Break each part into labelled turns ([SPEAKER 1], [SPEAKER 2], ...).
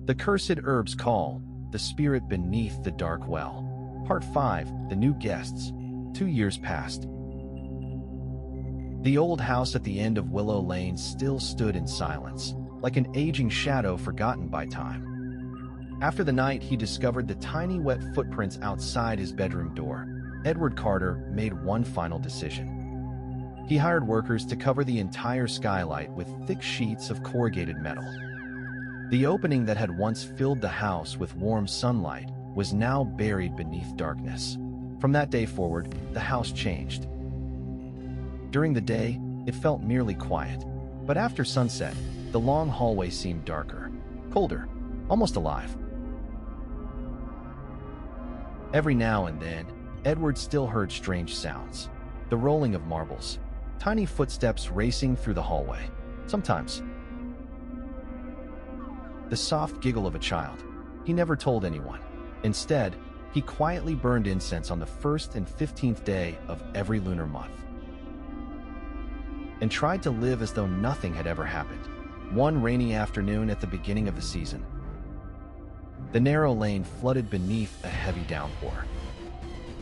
[SPEAKER 1] The Cursed Herbs Call, The Spirit Beneath the Dark Well. Part 5, The New Guests. 2 years passed. The old house at the end of Willow Lane still stood in silence, like an aging shadow forgotten by time. After the night he discovered the tiny wet footprints outside his bedroom door, Edward Carter made one final decision. He hired workers to cover the entire skylight with thick sheets of corrugated metal. The opening that had once filled the house with warm sunlight was now buried beneath darkness. From that day forward, the house changed. During the day, it felt merely quiet, but after sunset, the long hallway seemed darker, colder, almost alive. Every now and then, Edward still heard strange sounds, the rolling of marbles, tiny footsteps racing through the hallway. Sometimes, the soft giggle of a child. He never told anyone. Instead, he quietly burned incense on the 1st and 15th day of every lunar month, and tried to live as though nothing had ever happened. One rainy afternoon at the beginning of the season, the narrow lane flooded beneath a heavy downpour.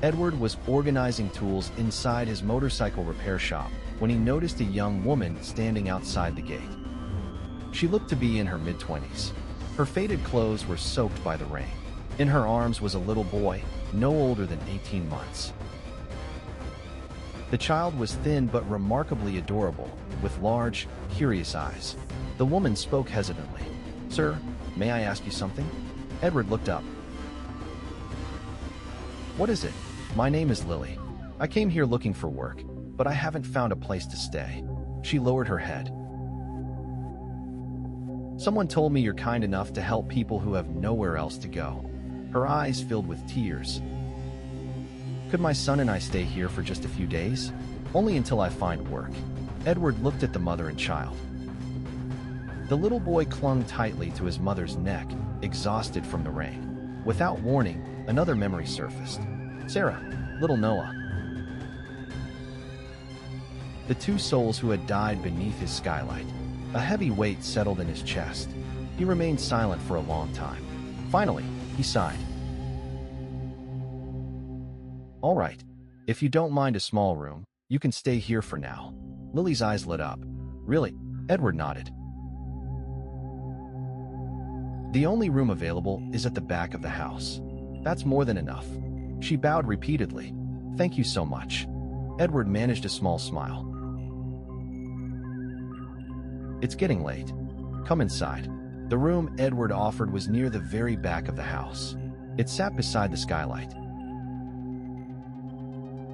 [SPEAKER 1] Edward was organizing tools inside his motorcycle repair shop when he noticed a young woman standing outside the gate. She looked to be in her mid-20s. Her faded clothes were soaked by the rain. In her arms was a little boy, no older than 18 months. The child was thin but remarkably adorable, with large, curious eyes. The woman spoke hesitantly. "Sir, may I ask you something?" Edward looked up. "What is it?" "My name is Lily. I came here looking for work, but I haven't found a place to stay." She lowered her head. "Someone told me you're kind enough to help people who have nowhere else to go." Her eyes filled with tears. "Could my son and I stay here for just a few days? Only until I find work." Edward looked at the mother and child. The little boy clung tightly to his mother's neck, exhausted from the rain. Without warning, another memory surfaced. Sarah, little Noah. The two souls who had died beneath his skylight. A heavy weight settled in his chest. He remained silent for a long time. Finally, he sighed. "All right. If you don't mind a small room, you can stay here for now." Lily's eyes lit up. "Really?" Edward nodded. "The only room available is at the back of the house. That's more than enough." She bowed repeatedly. "Thank you so much." Edward managed a small smile. "It's getting late. Come inside." The room Edward offered was near the very back of the house. It sat beside the skylight,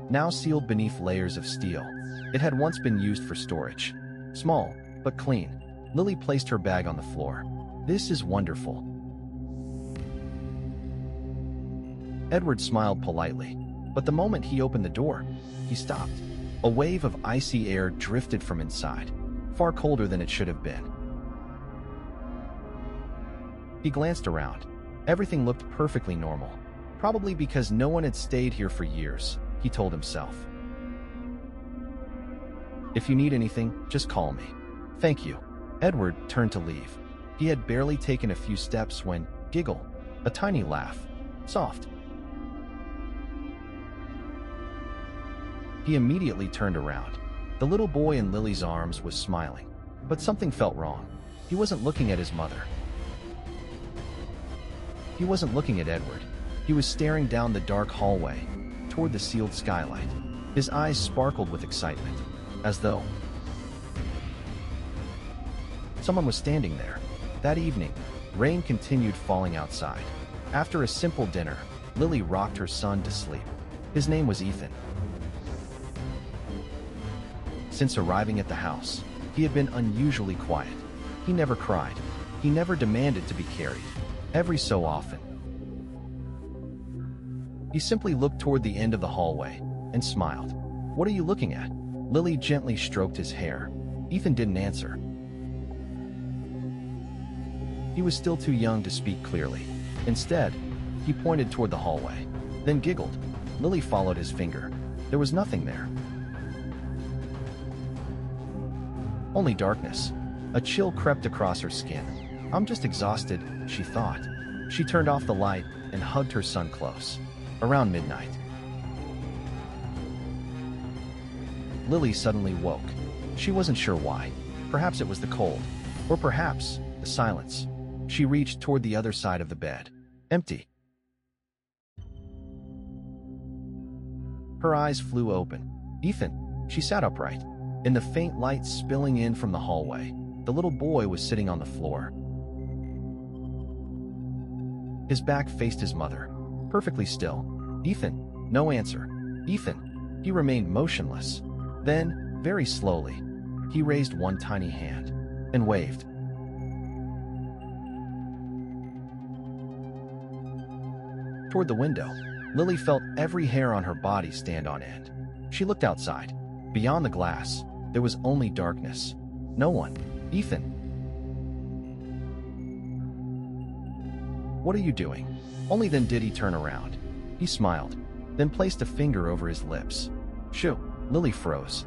[SPEAKER 1] now sealed beneath layers of steel. It had once been used for storage. Small, but clean. Lily placed her bag on the floor. "This is wonderful." Edward smiled politely, but the moment he opened the door, he stopped. A wave of icy air drifted from inside, far colder than it should have been. He glanced around. Everything looked perfectly normal, probably because no one had stayed here for years, he told himself. "If you need anything, just call me." "Thank you." Edward turned to leave. He had barely taken a few steps when, giggle, a tiny laugh, soft. He immediately turned around. The little boy in Lily's arms was smiling, but something felt wrong. He wasn't looking at his mother. He wasn't looking at Edward. He was staring down the dark hallway, toward the sealed skylight. His eyes sparkled with excitement, as though someone was standing there. That evening, rain continued falling outside. After a simple dinner, Lily rocked her son to sleep. His name was Ethan. Since arriving at the house, he had been unusually quiet. He never cried. He never demanded to be carried. Every so often, he simply looked toward the end of the hallway and smiled. "What are you looking at?" Lily gently stroked his hair. Ethan didn't answer. He was still too young to speak clearly. Instead, he pointed toward the hallway, then giggled. Lily followed his finger. There was nothing there. Only darkness. A chill crept across her skin. I'm just exhausted, she thought. She turned off the light and hugged her son close. Around midnight, Lily suddenly woke. She wasn't sure why. Perhaps it was the cold, or perhaps the silence. She reached toward the other side of the bed. Empty. Her eyes flew open. Ethan, she sat upright. In the faint light spilling in from the hallway, the little boy was sitting on the floor. His back faced his mother, perfectly still. Ethan, no answer. Ethan, he remained motionless. Then, very slowly, he raised one tiny hand and waved. Toward the window, Lily felt every hair on her body stand on end. She looked outside. Beyond the glass, there was only darkness. No one. Ethan. What are you doing? Only then did he turn around. He smiled, then placed a finger over his lips. Shoo. Lily froze.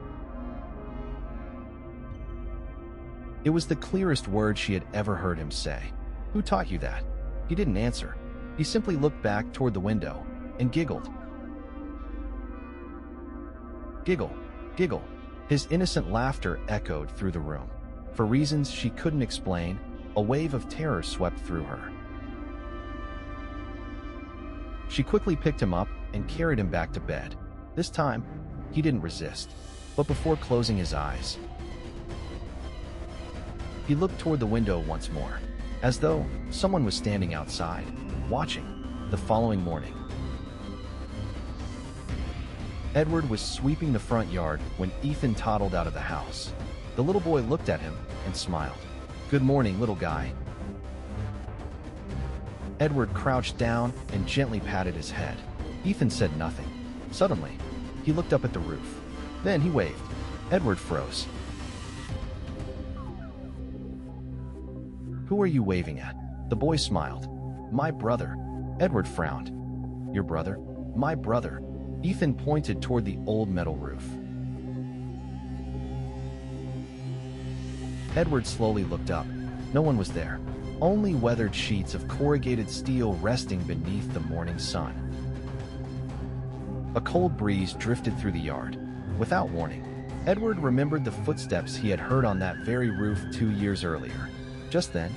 [SPEAKER 1] It was the clearest word she had ever heard him say. Who taught you that? He didn't answer. He simply looked back toward the window and giggled. Giggle, giggle. His innocent laughter echoed through the room. For reasons she couldn't explain, a wave of terror swept through her. She quickly picked him up and carried him back to bed. This time, he didn't resist, but before closing his eyes, he looked toward the window once more, as though someone was standing outside, watching. The following morning, Edward was sweeping the front yard when Ethan toddled out of the house. The little boy looked at him and smiled. Good morning, little guy. Edward crouched down and gently patted his head. Ethan said nothing. Suddenly, he looked up at the roof. Then he waved. Edward froze. Who are you waving at? The boy smiled. My brother. Edward frowned. Your brother? My brother. Ethan pointed toward the old metal roof. Edward slowly looked up. No one was there. Only weathered sheets of corrugated steel resting beneath the morning sun. A cold breeze drifted through the yard. Without warning, Edward remembered the footsteps he had heard on that very roof 2 years earlier. Just then,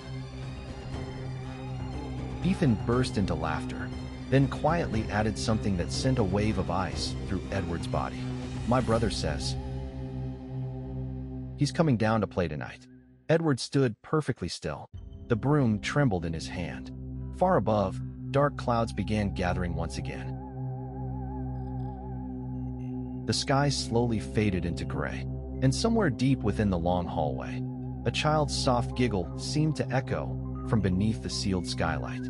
[SPEAKER 1] Ethan burst into laughter, then quietly added something that sent a wave of ice through Edward's body. My brother says he's coming down to play tonight. Edward stood perfectly still. The broom trembled in his hand. Far above, dark clouds began gathering once again. The sky slowly faded into gray, and somewhere deep within the long hallway, a child's soft giggle seemed to echo from beneath the sealed skylight.